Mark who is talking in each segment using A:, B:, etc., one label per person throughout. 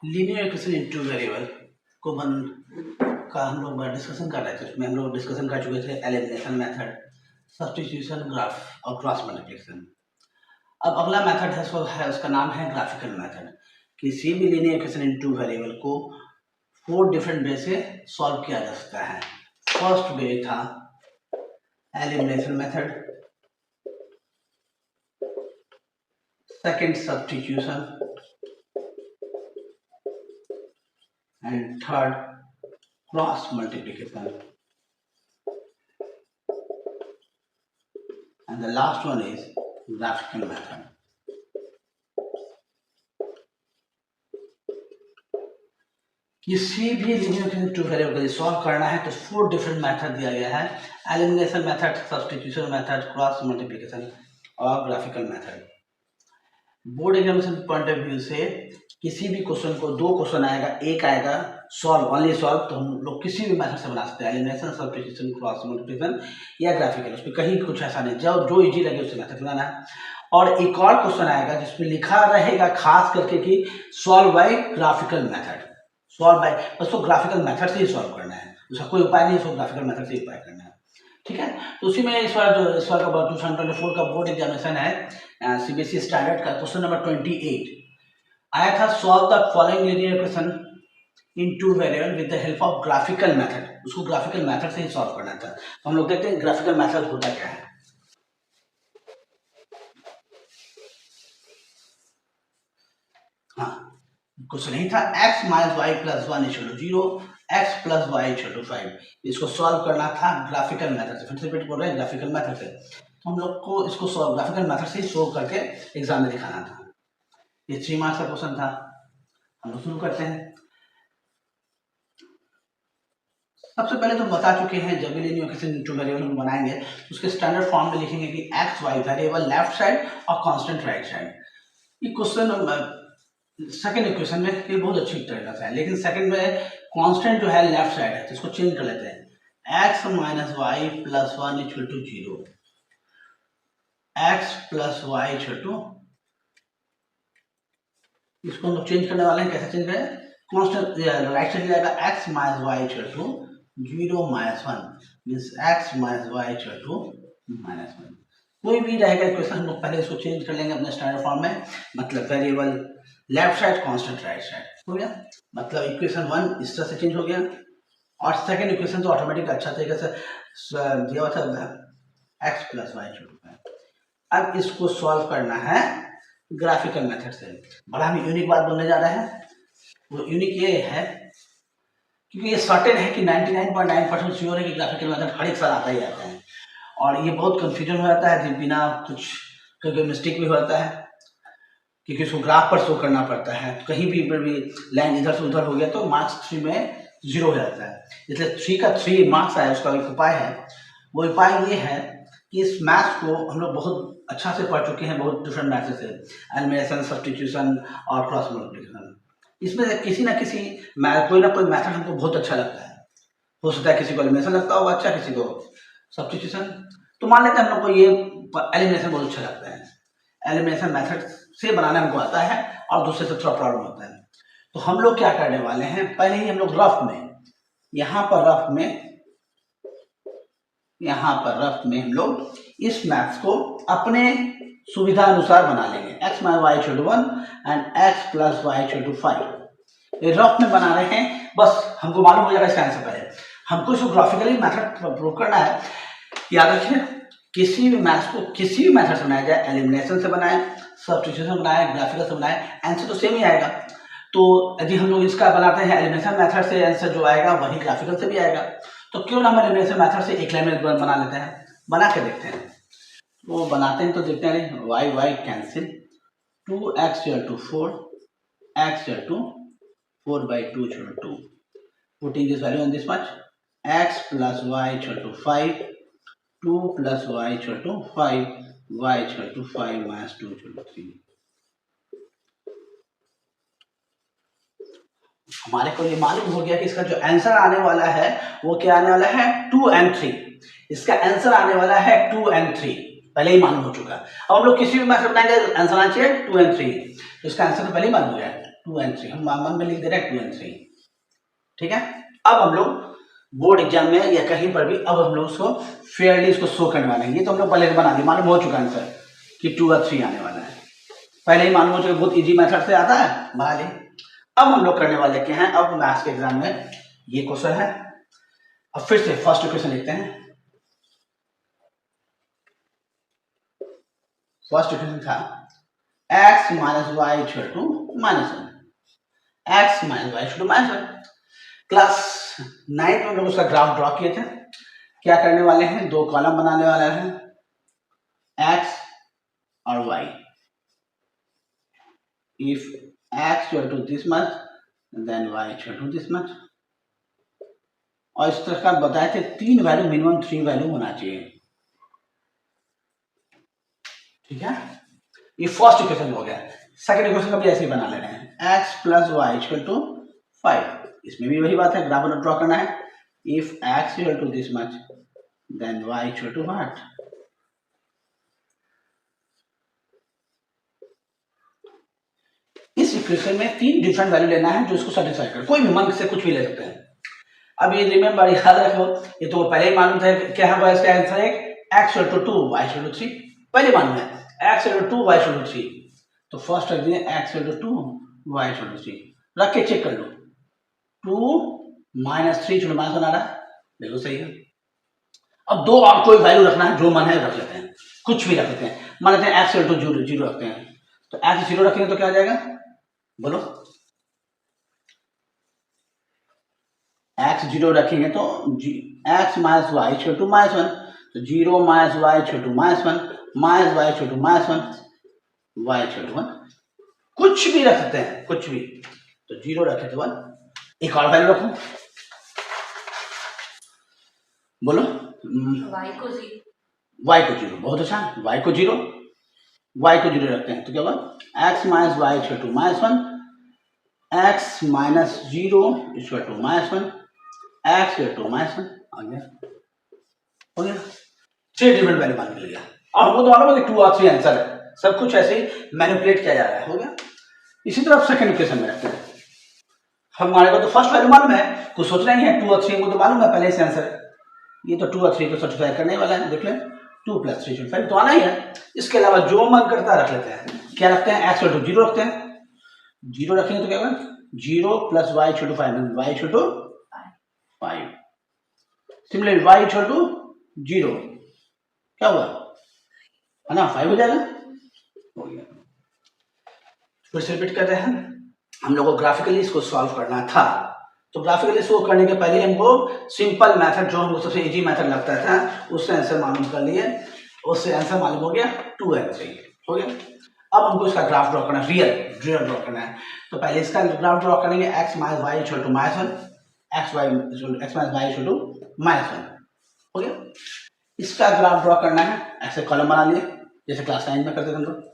A: Linear equation in to variable को बन का हम लोग डिस्कशन कर रहे थे। उसमें हम लोग डिस्कशन कर चुके थे एलिमिनेशन मेथड, सब्स्टिट्यूशन, ग्राफ और क्रॉस मल्टीप्लिकेशन। अब अगला मेथड है उसका नाम है ग्राफिकल मेथड। किसी भी linear equation in to variable को 4 डिफरेंट वे से सॉल्व किया जा सकता है। फर्स्ट वे था elimination method, second substitution and third cross multiplication, and the last one is graphical method. किसी भी लीनियर इक्वेशन टू वेरिएबल को सॉल्व करना है तो 4 डिफरेंट मेथड दिया गया है। Elimination method, substitution method, cross multiplication और graphical method. Board examination point of view से किसी भी क्वेश्चन को 2 क्वेश्चन आएगा, एक आएगा सॉल्व, ओनली सॉल्व, तो हम लोग किसी भी मेथड से बना सकते हैं, एलिमिनेशन, सब्स्टिट्यूशन, क्रॉस मल्टीप्लिकेशन या ग्राफिकल। उसमें कहीं कुछ ऐसा नहीं, जो इजी लगे उससे मेथड बनाना है। और एक और क्वेश्चन आएगा जिसमें लिखा रहेगा खास करके कि solve by graphical method, solve by, उसको ग्राफिकल मेथड से ही सॉल्व करना है, उसका कोई उपाय नहीं, उसको ग्राफिकल मेथड से ही उपाय करना है। ठीक है, तो उसी में इस बार का 2024 का बोर्ड एग्जामिनेशन है सीबीएसई स्टैंडर्ड का, क्वेश्चन नंबर 28 आया था, solve the following linear equation in two variable with the help of graphical method. उसको ग्राफिकल मेथड से ही सॉल्व करना था। तो हम लोग देखते हैं ग्राफिकल मेथड होता क्या है। हाँ, क्वेश्चन यही था, x minus Y plus 1 equal to 0, x plus Y equal to 5। इसको सॉल्व करना था ग्राफिकल मेथड से। फिर से रिपीट बोल रहे हैं, ग्राफिकल मेथड से। तो हम लोग को इसको सॉल्व ग्राफिकल मेथड से ही सॉल्व करके एग्जाम में दिखाना था। ये 3 मार्क्स का क्वेश्चन था। हम लोग शुरू करते हैं। सबसे पहले तो बता चुके हैं, जब भी लीनियर इक्वेशन टू वेरिएबल हम बनाएंगे तो उसके स्टैंडर्ड फॉर्म में लिखेंगे कि X Y variable left side और कांस्टेंट राइट साइड। ये क्वेश्चन सेकंड इक्वेशन में ये बहुत अच्छी तरीका है, लेकिन सेकंड में कांस्टेंट जो है लेफ्ट साइड है, तो इसको चेंज कर लेते हैं। X minus Y plus 1 equal to 0, X plus Y equal to, इसको हम लोग चेंज करने वाले हैं। कैसे चेंज करें? कांस्टेंट राइट साइड जाएगा X minus Y equal to 0 minus 1, means X minus Y equal to minus 1। कोई भी रहेगा इक्वेशन, हम लोग पहले इसको चेंज कर लेंगे अपने स्टैंडर्ड फॉर्म में। मतलब variable left side, constant right side हो गया। मतलब इक्वेशन 1 इस तरह से चेंज हो गया, और सेकंड इक्वेशन तो ऑटोमेटिक अच्छा तरीके से दिया हुआ था, X plus Y equal to. अब इसको सॉल्व करना है ग्राफिकल मेथड से। बड़ा हम यूनिक बात बोलने जा रहे हैं। वो यूनिक ये है क्योंकि ये सर्टेन है कि 99.9% श्योर है कि ग्राफिकल मेथड हर एक साल आता ही आता है, और ये बहुत कंफ्यूजन हो जाता है, बिना कुछ कोई मिस्टेक भी हो जाता है, क्योंकि उसको ग्राफ पर शो करना पड़ता है। कहीं भी लाइन इधर से उधर हो गया तो मार्क्स 3 में 0 हो जाता है। इसलिए 3 का 3 मार्क्स आया, उसका एक उपाय है। वो उपाय ये है कि इस मैथ्स को हम लोग बहुत अच्छा से पढ़ चुके हैं, बहुत डिफरेंट मैथ्स से, एलिमिनेशन, सब्स्टिट्यूशन और क्रॉस मल्टीप्लिकेशन। इसमें से किसी ना किसी कोई ना कोई मैथड हमको बहुत अच्छा लगता है। हो सकता है किसी को एलिमिनेशन लगता होगा अच्छा, किसी को सब्स्टिट्यूशन। तो मान लेते हैं हम लोग को ये एलिमिनेशन बहुत अच्छा लगता है, एलिमिनेशन मेथड से बनाना हमको आता है, और दूसरे से थोड़ा प्रॉब्लम होता है। तो हम लोग क्या करने वाले हैं, पहले ही हम लोग रफ में, यहाँ पर रफ में हम लोग इस मैथ्स को अपने सुविधा अनुसार बना लेंगे। x minus Y equal to 1 and x plus Y equal to 5। ये रफ में बना रहे हैं, बस हमको मालूम हो जाएगा इसका आंसर। पहले हमको इसको ग्राफिकली मेथड प्रूव करना है। याद रखिए, किसी भी मैथ्स को किसी भी मेथड से बनाया जाए, एलिमिनेशन से बनाए, सब्स्टिट्यूशन बनाए, ग्राफिकल से बनाए, आंसर तो सेम ही आएगा। तो यदि हम लोग इसका बनाते हैं एलिमिनेशन मेथड से, आंसर जो आएगा वही ग्राफिकल से भी आएगा। तो क्यों ना हम एलिमिनेशन मेथड से एक लाइन में बना लेते हैं, बना के देखते हैं। वो बनाते हैं तो देखते हैं, Y Y cancel, 2x equal to 4, x equal to 4/2 equal to 2, putting this value on this much, x plus Y equal to 5, 2 plus Y equal to 5, y equal to 5 minus 2 equal to 3। हमारे को ये मालूम हो गया कि इसका जो answer आने वाला है वो क्या आने वाला है, 2 and 3। इसका आंसर आने वाला है 2 and 3, पहले ही मालूम हो चुका। अब हम लोग किसी भी मैथड बनाएंगे आंसर आना चाहिए 2 and 3, तो इसका आंसर तो पहले ही मालूम हो गया है। 2 and 3, हम मान में लिख दे रहे हैं 2 and 3। ठीक है, अब हम लोग बोर्ड एग्जाम में या कहीं पर भी अब हम लोग उसको फेयरली इसको शो करने वाले हैं। ये तो हम लोग पहले से बना दिए, मालूम हो चुका है आंसर कि 2 और 3 आने वाला है, पहले ही मालूम हो चुका, बहुत इजी मेथड से आता है बना लिए। अब हम लोग करने वाले क्या हैं, अब मैथ्स के एग्जाम में ये क्वेश्चन है। अब फिर से फर्स्ट क्वेश्चन लिखते हैं। फर्स्ट क्वेश्चन था x minus Y equal to -1, x minus Y equal to -1। Class 9 में हम लोग उसका ग्राफ ड्रॉ किए थे। क्या करने वाले हैं, दो कॉलम बनाने वाले हैं, x और y। If x equal to this much then y equal to this much. और इस तरह का बताए थे 3 वैल्यू मिनिमम 3 वैल्यू होना चाहिए। ठीक है, ये फर्स्ट इक्वेशन हो गया। सेकंड इक्वेशन का भी ऐसे ही बना लेना है, x plus Y equal to 5। इसमें भी वही बात है, ग्राफ ड्रॉ करना है। If x equal to this much then y equal to what. इस इक्वेशन में 3 डिफरेंट वैल्यू लेना है जो इसको सेटिस्फाई करे, कोई भी मन से कुछ भी ले सकते हैं। अब ये रिमेंबर याद रखो, ये तो पहले ही मालूम था क्या है, इसका आंसर है x equal to 2 y equal to 3, पहले मालूम है x equal to 2 y equal to 3। तो फर्स्ट रख दिए x equal to 2 y equal to 3, रख के चेक कर लो 2 माइनस 3 इक्वल माइनस 1 आ रहा है, बिल्कुल सही है। अब दो और कोई वैल्यू रखना है, जो मन है रख लेते हैं, कुछ भी रख लेते हैं। मान लेते हैं x इक्वल टू 0 रखते हैं, तो x 0 रखेंगे तो क्या आ जाएगा, बोलो। x 0 रखेंगे तो x minus Y equal to -1, तो 0 minus Y equal to -1 minus Y equal to -1 Y equal to 1, कुछ भी रख सकते हैं, कुछ भी। तो 0 रखे तो 1, एक और वैल्यू रखो, बोलो।
B: y को 0,
A: बहुत अच्छा, y को 0 रखते हैं तो क्या होगा, x minus Y equal to -1, x minus 0 equal to -1, x equal to -1 आ गया, हो गया। 3 डिफरेंट वैल्यू मान मिल गया, और हमको तो मालूम है कि 2 और 3 आंसर है, सब कुछ ऐसे ही मैनिपुलेट किया जा रहा है, हो गया। इसी तरह सेकंड इक्वेशन में रखते हैं। हमारे को तो फर्स्ट वैल्यू मालूम है, कुछ सोचना ही है, 2 और 3 को तो मालूम है पहले से आंसर। ये तो 2 और 3 को सेटिस्फाई करने वाला है, देख ले 2 + 3 5 तो आना ही है। इसके अलावा जो मन करता रख लेते हैं। क्या रखते हैं, x इक्वल टू 0 रखते हैं, 0 रखेंगे तो क्या होगा, 0 plus y equal to 5, y equal to 5। Similarly y equal to 0 क्या हुआ, है ना, 5 हो जाएगा, हो गया। फिर से रिपीट कर रहे हैं, हम लोग को ग्राफिकली इसको सॉल्व करना था। तो ग्राफिकली सॉल्व करने के पहले हमको सिंपल मेथड, जो हमको सबसे इजी मेथड लगता था, उससे आंसर मालूम कर लिए, उससे आंसर मालूम हो गया 2 and 3 हो गया। अब हमको इसका ग्राफ ड्रॉ करना है, रियल ड्रॉ करना है। तो पहले इसका ग्राफ ड्रॉ करेंगे, x minus Y equal to -1, x minus Y equal to -1 हो गया। इसका ग्राफ ड्रॉ करना है, ऐसे कॉलम बना लिए जैसे क्लास 9 में करते थे हम लोग।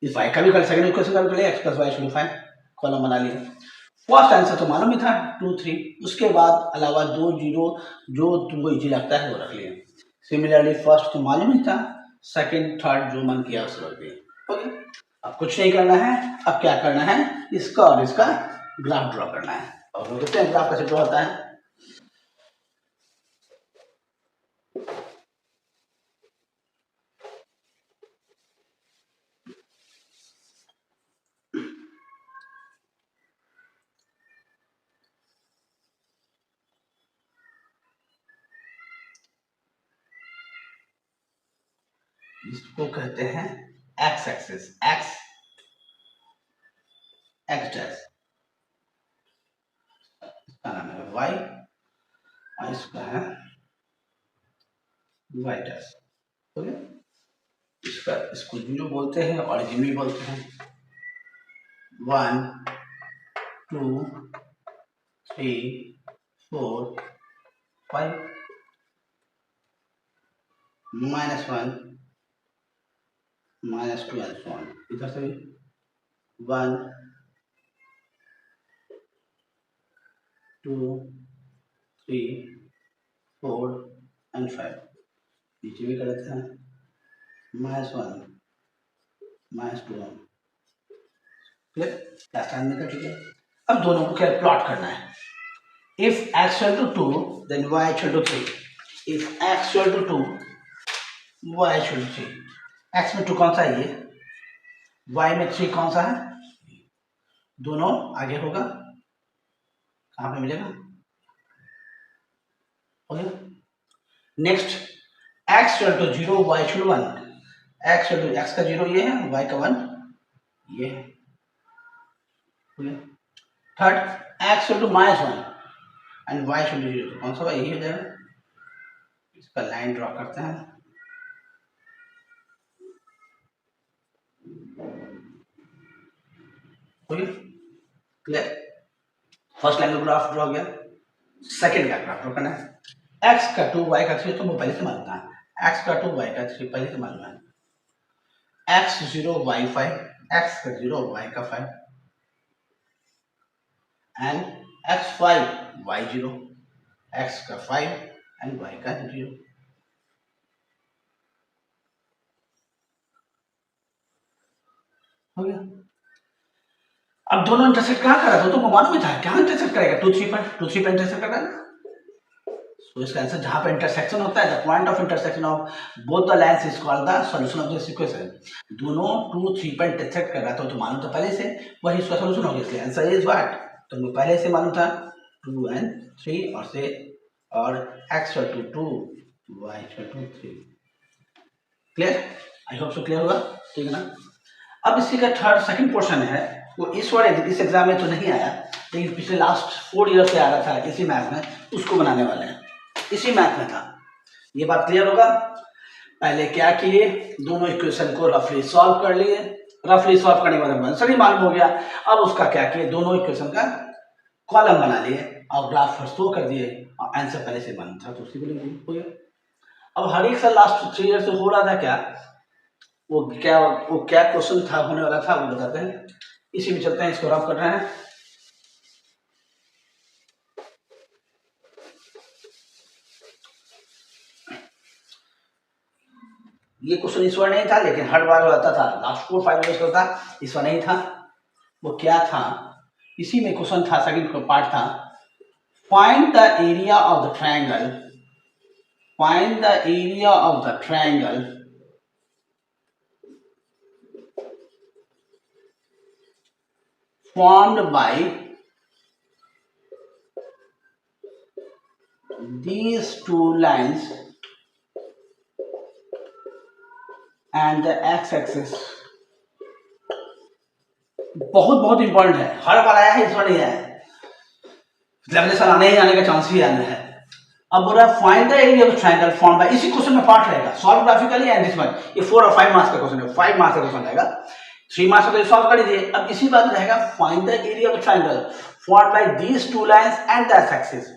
A: इस y का भी कर सेकंड इक्वेशन कर लिए, x plus Y equal to 5, column बना लिए। फर्स्ट आंसर तो मालूम ही था 2 3, उसके बाद अलावा 2 0 जो तुमको इजी लगता है वो रख लिए। सिमिलरली फर्स्ट तो मालूम ही था, सेकंड थर्ड जो मन किया उसको रख दिया। ओके, अब कुछ नहीं करना है, अब क्या करना है, इसका और इसका ग्राफ ड्रॉ करना है। और वो देखते हैं ग्राफ कैसे ड्रॉ होता है। इसको कहते हैं एक्स एक्सिस, एक्स डैश, इसका नाम है वाई, और इसका है वाई डैश। ओके, इसको 0 बोलते हैं, ऑरिजिन भी बोलते हैं। 1 2 3 4 5 -1 -2 and so on। इधर से भी 1 2 3 4 and 5, नीचे भी कर देते हैं -1 -2 क्लियर, लास्ट टाइम में ठीक है। अब दोनों को क्या प्लॉट करना है। If x equal to 2 then y equal to 3, if x equal to 2 y equal to 3, x में 2 कौन सा है ये, y में 3 कौन सा है, दोनों आगे होगा, कहाँ पे मिलेगा, हो गया। Next x equal to 0 y equal to 1, x equal to x का 0 ये है, y का 1 ये है, हो गया। Third x equal to -1 and y equal to 0, तो कौन सा यही हो जाएगा। इसका लाइन ड्रॉ करते हैं, हो गया क्लियर। फर्स्ट लाइन का ग्राफ ड्रॉ हो गया, सेकंड का ग्राफ ड्रॉ करना है। x का 2 y का 3 तो वो पहले से मालूम था, x का 2 y का 3 पहले से मालूम है, x 0 y 5, x का 0 y का 5 एंड x 5 y 0, x का 5 एंड y का 0, हो गया। अब दोनों इंटरसेक्ट कहाँ कर रहा था, तो मालूम ही था कहाँ इंटरसेक्ट करेगा, 2 3 पे इंटरसेक्ट कर रहा है। तो इसका आंसर जहां पे इंटरसेक्शन होता है, the point of intersection of both the lines is called the solution of this equation. दोनों 2 3 पे इंटरसेक्ट कर रहा था तो मालूम था पहले से, वही इसका सॉल्यूशन हो गया। इसलिए आंसर इज व्हाट, तो मुझे पहले से मालूम था 2 and 3 और x equal to 2 y equal to 3। Clear, I hope so clear होगा, ठीक है ना। अब इसी का थर्ड सेकंड पोर्शन है, वो इस एग्जाम में तो नहीं आया, लेकिन पिछले लास्ट 4 ईयर से आ रहा था इसी मैथ में, उसको बनाने वाले हैं, इसी मैथ में था। ये बात क्लियर होगा। पहले क्या किए, दोनों इक्वेशन को रफली सॉल्व कर लिए, रफली सॉल्व करने के बाद आंसर ही मालूम हो गया। अब उसका क्या किए, दोनों इक्वेशन का कॉलम बना लिए और ग्राफ पर शो कर दिए, और आंसर पहले से मालूम था तो उसी को लिख दिए, हो गया। अब हर एक साल लास्ट 3 ईयर से हो रहा था क्या, वो क्या क्वेश्चन था होने वाला था वो बताते हैं, इसी में चलते हैं, इसको रफ कर रहे हैं। ये क्वेश्चन इस बार नहीं था, लेकिन हर बार आता था, लास्ट 4 5 ईयर्स का था, इस बार नहीं था। वो क्या था, इसी में क्वेश्चन था, सेकंड पार्ट था, find the area of the triangle, find the area of the triangle formed by these two lines and the x-axis। बहुत इंपॉर्टेंट है, हर बार आया है, इस बार नहीं आया, अगले साल आने ही आने का चांस ही आना है। अब बोल रहा है find the area of triangle form by, इसी क्वेश्चन में पार्ट रहेगा, solve graphically and this one, ये 4 और 5 मार्क्स का क्वेश्चन है, 5 मार्क्स का क्वेश्चन रहेगा, 3 मार्क्स का सॉल्व कर लीजिए। अब इसी बात रहेगा, find the area of triangle formed by these two lines and the axis.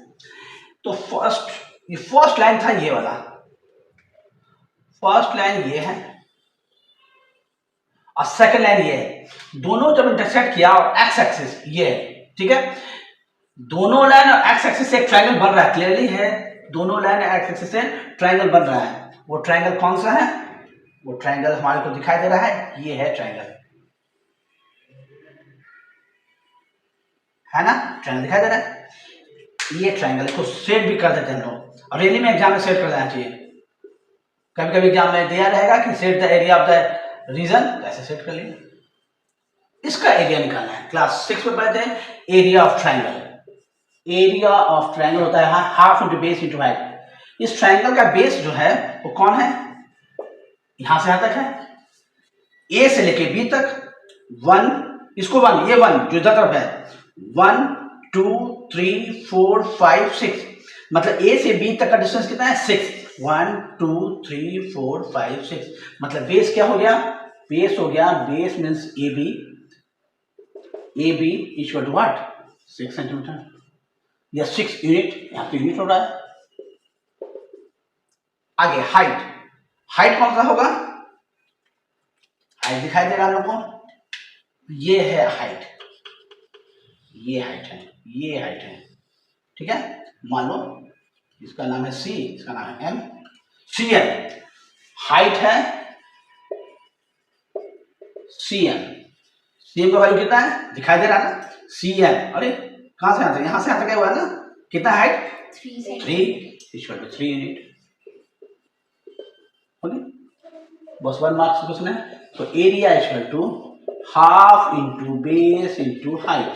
A: तो फर्स्ट लाइन था ये वाला, फर्स्ट लाइन ये है और सेकंड लाइन ये है, दोनों जब इंटरसेक्ट किया और एक्स एक्सिस ये है, ठीक है, दोनों लाइन और एक्स एक्सिस से एक ट्रायंगल बन रहा है, क्लियरली है, दोनों लाइन एक्स एक्सिस से ट्रायंगल बन रहा है। वो ट्रायंगल कौन सा है, वो ट्रायंगल हमारे को दिखाई दे रहा है, ये है ट्रायंगल, है ना, ट्रायंगल दिखाई दे रहा है, ये ट्रायंगल को सेट भी कर देते हैं हम लोग, और रेली में एग्जाम में सेट कर देना चाहिए, कभी कभी एग्जाम में दिया रहेगा कि set the area of the region, ऐसे सेट कर लिए। इसका एरिया निकालना है, क्लास 6 में पढ़ते हैं area of triangle. Area of triangle होता है half into base into height. इस ट्रायंगल का बेस जो है वो कौन है, यहां से यहां तक है, ए से लेके बी तक, 1, इसको 1, ये 1 जो इधर तरफ है, 1 2 3 4 5 6, मतलब ए से बी तक का डिस्टेंस कितना है, 6, 1 2 3 4 5 6, मतलब बेस क्या हो गया, बेस हो गया, base means A B equal to what, 6 centimetre या 6 यूनिट, यहां तो यूनिट हो रहा है। आगे हाइट, हाइट कौन सा होगा, हाइट दिखाई दे रहा है हम लोग को, ये है हाइट, ये हाइट है, ये हाइट है, ठीक है, मान लो इसका नाम है सी, इसका नाम है एम, सी एम हाइट है, सी CM का वैल्यू कितना है दिखाई दे रहा है ना, CM। अरे कहाँ से आता है, यहाँ से आता क्या हुआ ना, कितना height 3 equal to 3 unit. Okay, बस 1 मार्क्स क्वेश्चन है। तो area equal to half into base into height,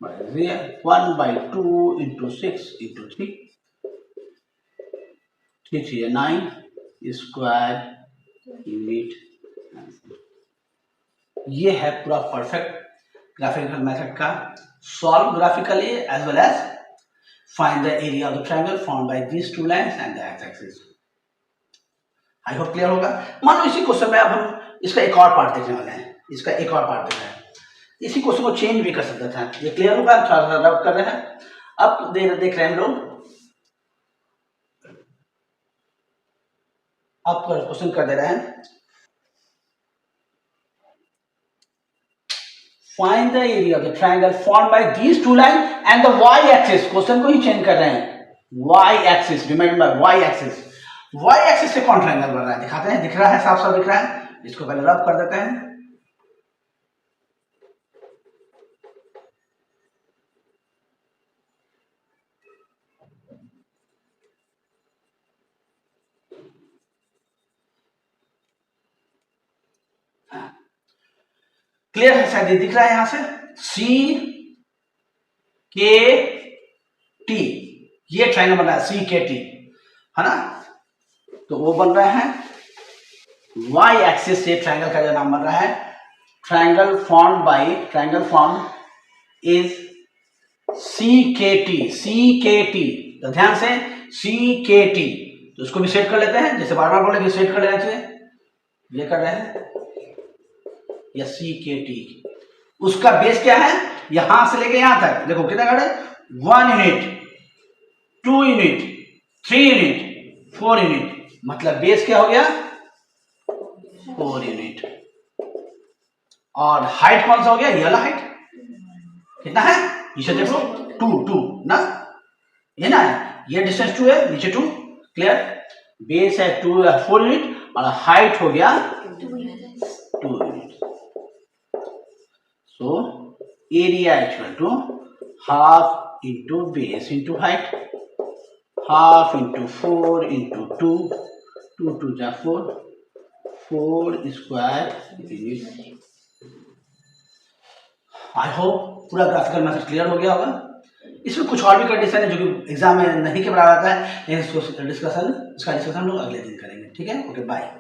A: 1/2 into 6 into 3, 3 3 9 square unit. ये है पूरा परफेक्ट ग्राफिकल मेथड का, solve graphically as well as find the area of the triangle formed by these two lines and the X axis. I hope clear होगा। मान लो इसी question में अब हम इसका एक और पार्ट देखने वाले हैं, इसका एक और पार्ट देखना है, इसी क्वेश्चन को चेंज भी कर सकते थे। ये क्लियर होगा, थोड़ा सा रब कर रहे हैं। अब देख रहे हैं हम लोग, अब क्वेश्चन कर दे रहे हैं, find the area of the triangle formed by these two line and the Y axis. Question को ही चेंज कर रहे हैं, Y axis, remember Y axis. Y axis से कौन ट्रायंगल बन रहा है दिखाते हैं, दिख रहा है, साफ साफ दिख रहा है। इसको पहले रब कर देते हैं। क्लियर है, शायद ये दिख रहा है यहां से, CKT, ये ट्रायंगल बन रहा है CKT, है ना। तो वो बन रहा है वाई एक्सिस से ट्रायंगल का जो नाम बन रहा है, ट्रायंगल फॉर्म इज CKT। तो ध्यान से CKT, तो उसको भी सेट कर लेते हैं, जैसे बार बार बोले सेट कर लेना चाहिए, ये कर रहे हैं या CKT। उसका बेस क्या है, यहां से लेके यहां तक देखो कितना है, 1 यूनिट, 2 यूनिट, 3 यूनिट, 4 यूनिट, मतलब बेस क्या हो गया 4 यूनिट। और हाइट कौन सा हो गया, ये वाला हाइट कितना है, नीचे देखो 2 ना, ये ना, ये डिस्टेंस 2 है, नीचे 2, क्लियर। बेस है 4 यूनिट और हाइट हो गया 2 unit. So area equal to half into base into height, half into 4 into 2, 2 2 जा 4 square unit। आई होप पूरा ग्राफिकल मेथड क्लियर हो गया होगा। इसमें कुछ और भी कंडीशन है जो कि एग्जाम में नहीं के बराबर आता है, इसका डिस्कशन हम लोग अगले दिन करेंगे। ठीक है, ओके बाय।